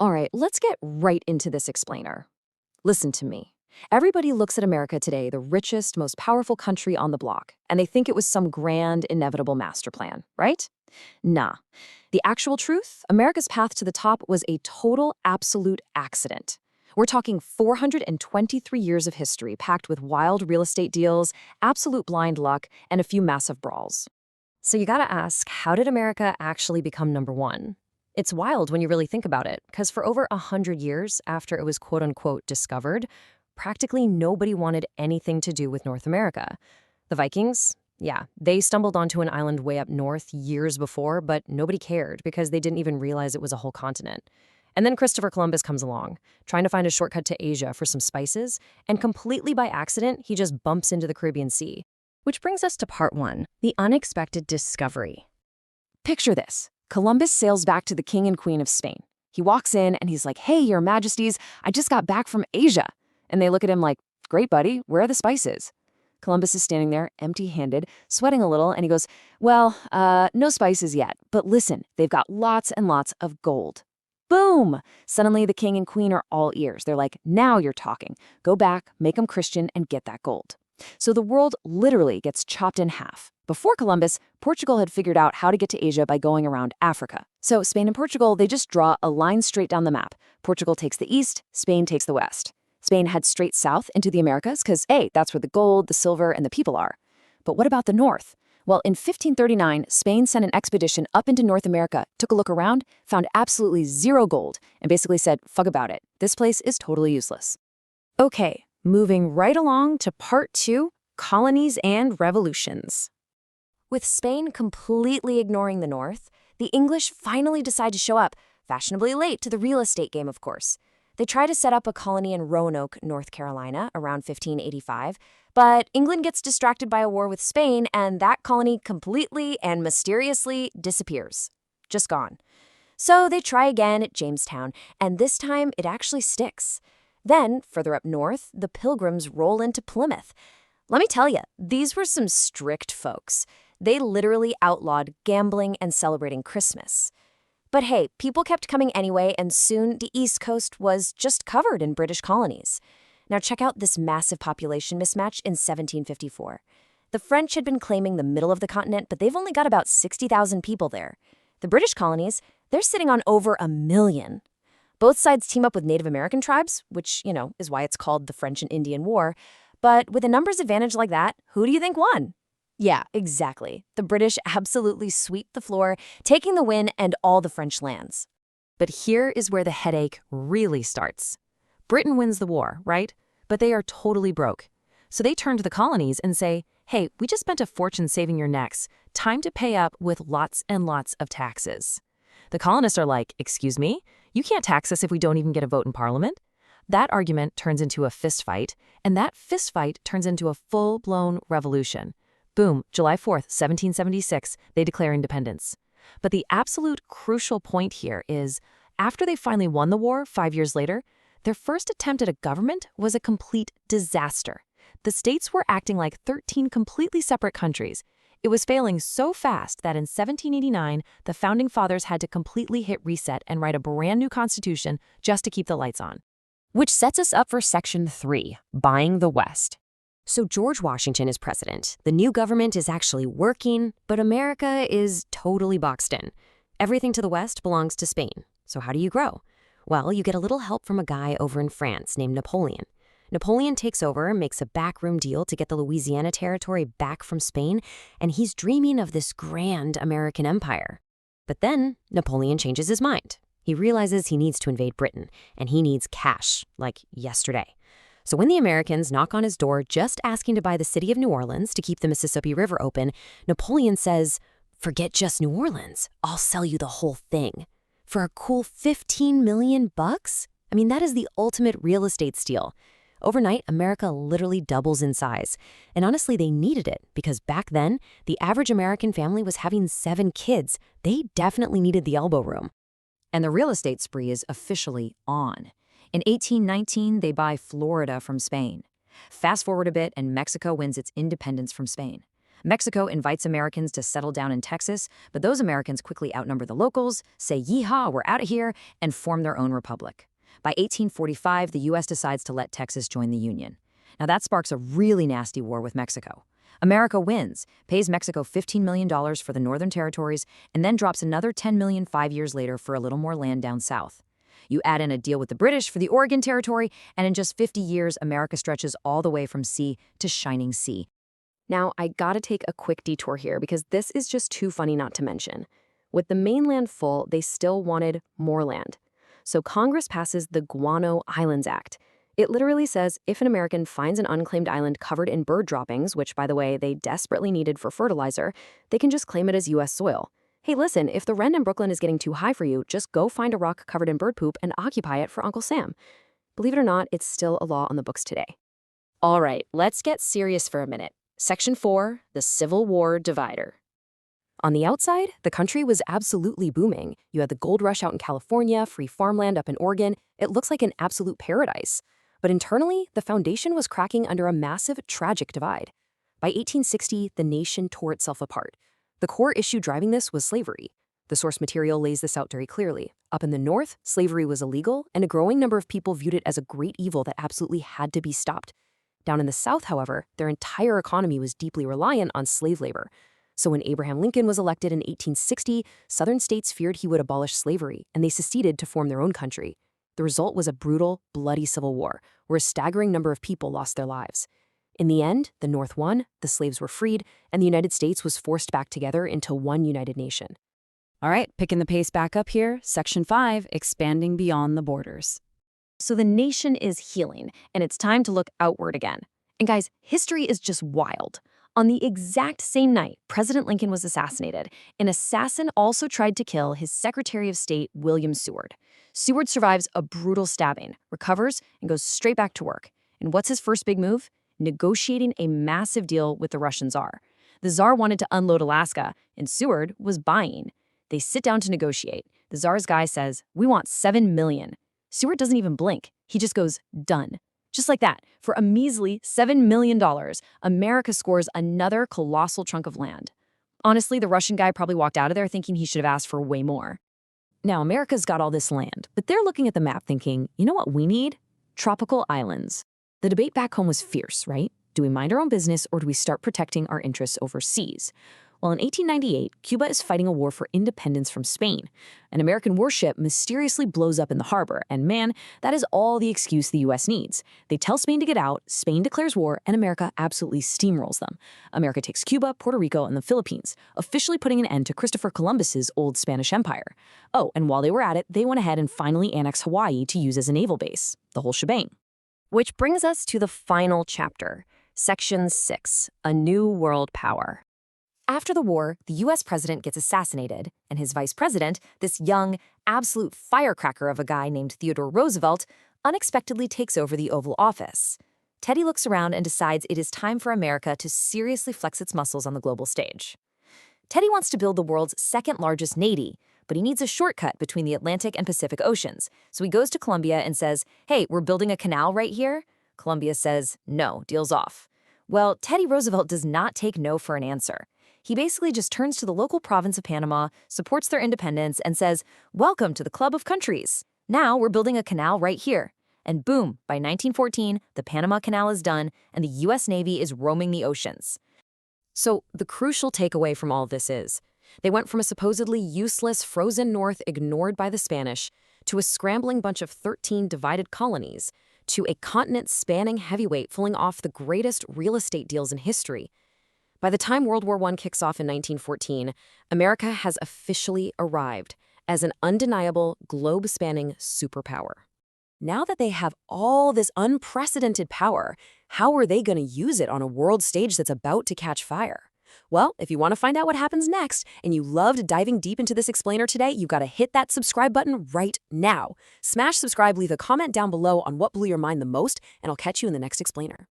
All right, let's get right into this explainer. Listen to me. Everybody looks at America today, the richest, most powerful country on the block, and they think it was some grand, inevitable master plan, right? Nah. The actual truth, America's path to the top was a total, absolute accident. We're talking 423 years of history packed with wild real estate deals, absolute blind luck, and a few massive brawls. So you gotta ask, how did America actually become number one? It's wild when you really think about it, because for over 100 years after it was quote-unquote discovered, practically nobody wanted anything to do with North America. The Vikings? Yeah, they stumbled onto an island way up north years before, but nobody cared because they didn't even realize it was a whole continent. And then Christopher Columbus comes along, trying to find a shortcut to Asia for some spices, and completely by accident, he just bumps into the Caribbean Sea. Which brings us to part one, the unexpected discovery. Picture this. Columbus sails back to the king and queen of Spain. He walks in and he's like, "Hey, your majesties, I just got back from Asia." And they look at him like, "Great, buddy, where are the spices?" Columbus is standing there, empty-handed, sweating a little, and he goes, "Well, no spices yet, but listen, they've got lots and lots of gold." Boom! Suddenly, the king and queen are all ears. They're like, "Now you're talking. Go back, make them Christian, and get that gold." So the world literally gets chopped in half. Before Columbus, Portugal had figured out how to get to Asia by going around Africa. So Spain and Portugal, they just draw a line straight down the map. Portugal takes the east, Spain takes the west. Spain heads straight south into the Americas because, hey, that's where the gold, the silver, and the people are. But what about the north? Well, in 1539, Spain sent an expedition up into North America, took a look around, found absolutely zero gold, and basically said, "Fuck about it. This place is totally useless." Okay, moving right along to part two, colonies and revolutions. With Spain completely ignoring the North, the English finally decide to show up, fashionably late to the real estate game, of course. They try to set up a colony in Roanoke, North Carolina, around 1585, but England gets distracted by a war with Spain, and that colony completely and mysteriously disappears. Just gone. So they try again at Jamestown, and this time it actually sticks. Then, further up north, the Pilgrims roll into Plymouth. Let me tell you, these were some strict folks. They literally outlawed gambling and celebrating Christmas. But hey, people kept coming anyway, and soon the East Coast was just covered in British colonies. Now check out this massive population mismatch in 1754. The French had been claiming the middle of the continent, but they've only got about 60,000 people there. The British colonies, they're sitting on over 1 million. Both sides team up with Native American tribes, which, is why it's called the French and Indian War. But with a numbers advantage like that, who do you think won? Yeah, exactly. The British absolutely sweep the floor, taking the win and all the French lands. But here is where the headache really starts. Britain wins the war, right? But they are totally broke. So they turn to the colonies and say, "Hey, we just spent a fortune saving your necks. Time to pay up with lots and lots of taxes." The colonists are like, "Excuse me? You can't tax us if we don't even get a vote in Parliament?" That argument turns into a fistfight, and that fistfight turns into a full-blown revolution. Boom, July 4th, 1776, they declare independence. But the absolute crucial point here is, after they finally won the war 5 years later, their first attempt at a government was a complete disaster. The states were acting like 13 completely separate countries. It was failing so fast that in 1789, the Founding Fathers had to completely hit reset and write a brand new constitution just to keep the lights on. Which sets us up for Section 3, Buying the West. So George Washington is president. The new government is actually working, but America is totally boxed in. Everything to the west belongs to Spain. So how do you grow? Well, you get a little help from a guy over in France named Napoleon. Napoleon takes over and makes a backroom deal to get the Louisiana territory back from Spain, and he's dreaming of this grand American empire. But then Napoleon changes his mind. He realizes he needs to invade Britain, and he needs cash, like yesterday. So when the Americans knock on his door just asking to buy the city of New Orleans to keep the Mississippi River open, Napoleon says, "Forget just New Orleans. I'll sell you the whole thing." For a cool $15 million bucks? I mean, that is the ultimate real estate steal. Overnight, America literally doubles in size. And honestly, they needed it because back then, the average American family was having 7 kids. They definitely needed the elbow room. And the real estate spree is officially on. In 1819, they buy Florida from Spain. Fast forward a bit, and Mexico wins its independence from Spain. Mexico invites Americans to settle down in Texas, but those Americans quickly outnumber the locals, say yeehaw, we're out of here, and form their own republic. By 1845, the U.S. decides to let Texas join the Union. Now that sparks a really nasty war with Mexico. America wins, pays Mexico $15 million for the Northern Territories, and then drops another $10 million 5 years later for a little more land down south. You add in a deal with the British for the Oregon Territory, and in just 50 years, America stretches all the way from sea to shining sea. Now, I gotta take a quick detour here because this is just too funny not to mention. With the mainland full, they still wanted more land. So Congress passes the Guano Islands Act. It literally says if an American finds an unclaimed island covered in bird droppings, which, by the way, they desperately needed for fertilizer, they can just claim it as U.S. soil. Hey, listen, if the rent in Brooklyn is getting too high for you, just go find a rock covered in bird poop and occupy it for Uncle Sam. Believe it or not, it's still a law on the books today. All right, let's get serious for a minute. Section 4, the Civil War Divider. On the outside, the country was absolutely booming. You had the gold rush out in California, free farmland up in Oregon. It looks like an absolute paradise. But internally, the foundation was cracking under a massive, tragic divide. By 1860, the nation tore itself apart. The core issue driving this was slavery. The source material lays this out very clearly. Up in the North, slavery was illegal, and a growing number of people viewed it as a great evil that absolutely had to be stopped. Down in the South, however, their entire economy was deeply reliant on slave labor. So when Abraham Lincoln was elected in 1860, Southern states feared he would abolish slavery, and they seceded to form their own country. The result was a brutal, bloody civil war, where a staggering number of people lost their lives. In the end, the North won, the slaves were freed, and the United States was forced back together into one united nation. All right, picking the pace back up here, Section 5, expanding beyond the borders. So the nation is healing, and it's time to look outward again. And guys, history is just wild. On the exact same night President Lincoln was assassinated, an assassin also tried to kill his Secretary of State, William Seward. Seward survives a brutal stabbing, recovers, and goes straight back to work. And what's his first big move? Negotiating a massive deal with the Russian Tsar. The Tsar wanted to unload Alaska, and Seward was buying. They sit down to negotiate. The Tsar's guy says, "We want $7 million." Seward doesn't even blink. He just goes, "Done." Just like that, for a measly $7 million, America scores another colossal chunk of land. Honestly, the Russian guy probably walked out of there thinking he should have asked for way more. Now, America's got all this land, but they're looking at the map thinking, you know what we need? Tropical islands. The debate back home was fierce, right? Do we mind our own business or do we start protecting our interests overseas? Well, in 1898, Cuba is fighting a war for independence from Spain. An American warship mysteriously blows up in the harbor, and man, that is all the excuse the U.S. needs. They tell Spain to get out, Spain declares war, and America absolutely steamrolls them. America takes Cuba, Puerto Rico, and the Philippines, officially putting an end to Christopher Columbus's old Spanish Empire. Oh, and while they were at it, they went ahead and finally annexed Hawaii to use as a naval base. The whole shebang. Which brings us to the final chapter, Section 6, A New World Power. After the war, the U.S. president gets assassinated, and his vice president, this young, absolute firecracker of a guy named Theodore Roosevelt, unexpectedly takes over the Oval Office. Teddy looks around and decides it is time for America to seriously flex its muscles on the global stage. Teddy wants to build the world's second-largest navy, but he needs a shortcut between the Atlantic and Pacific Oceans, so he goes to Columbia and says, "Hey, we're building a canal right here." Columbia says, "No, deal's off." Well, Teddy Roosevelt does not take no for an answer. He basically just turns to the local province of Panama, supports their independence, and says, "Welcome to the club of countries. Now we're building a canal right here." And boom, by 1914, the Panama Canal is done, and the U.S. Navy is roaming the oceans. So the crucial takeaway from all this is, they went from a supposedly useless frozen north ignored by the Spanish to a scrambling bunch of 13 divided colonies, to a continent-spanning heavyweight pulling off the greatest real estate deals in history. By the time World War I kicks off in 1914, America has officially arrived as an undeniable, globe-spanning superpower. Now that they have all this unprecedented power, how are they going to use it on a world stage that's about to catch fire? Well, if you want to find out what happens next, and you loved diving deep into this explainer today, you've got to hit that subscribe button right now. Smash subscribe, leave a comment down below on what blew your mind the most, and I'll catch you in the next explainer.